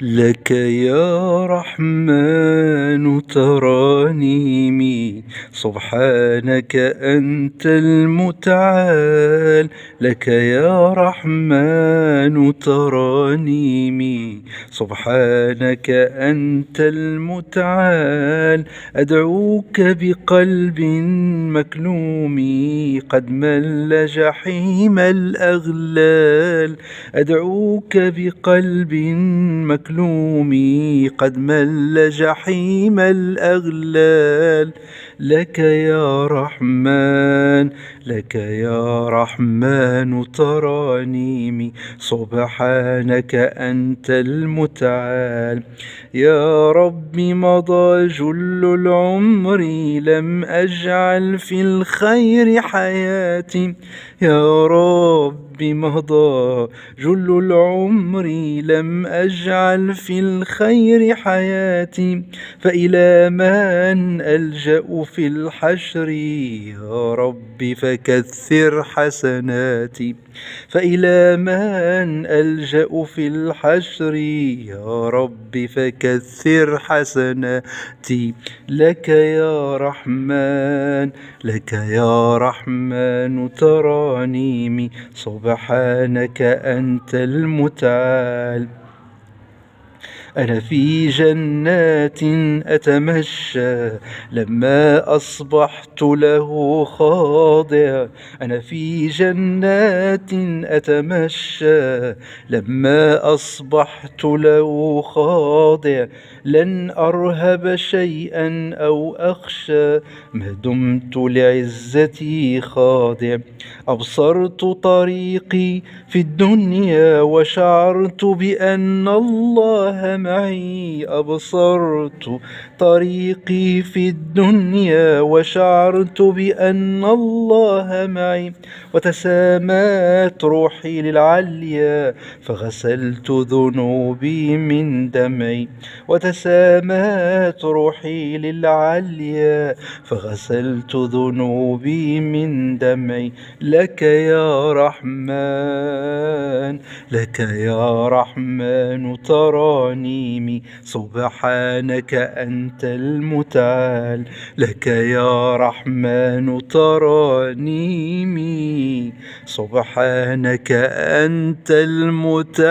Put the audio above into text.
لك يا رحمن ترانيمي، سبحانك أنت المتعال. لك يا رحمن ترانيمي، سبحانك أنت المتعال. أدعوك بقلب مكلوم قد مل جحيم الأغلال. أدعوك بقلب مكلوم قد مل جحيم الأغلال. لك يا رحمن، لك يا رحمن ترانيمي، سبحانك أنت المتعال. يا رب مضى جل العمر لم أجعل في الخير حياتي. يا رب مضى جل العمر لم أجعل في الخير حياتي. فإلى من ألجأ في الحشر يا رب فكثر حسناتي. فإلى من ألجأ في الحشر يا رب فكثر حسناتي. لك يا رحمن، لك يا رحمن ترانيمي، سبحانك أنت المتعال. أنا في جنات أتمشى لما أصبحت له خاضع. أنا في جنات أتمشى لما أصبحت له خاضع. لن أرهب شيئا أو أخشى ما دمت لعزتي خاضع. أبصرت طريقي في الدنيا وشعرت بأن الله معي. أبصرت طريقي في الدنيا وشعرت بأن الله معي. وتسامت روحي للعليا فغسلت ذنوبي من دمعي. وتسامت روحي للعليا فغسلت ذنوبي من دمعي. لك يا رحمن، لك يا رحمن ترانيمي، سبحانك أنت المتعال. لك يا رحمن ترانيمي، سبحانك أنت المتعال.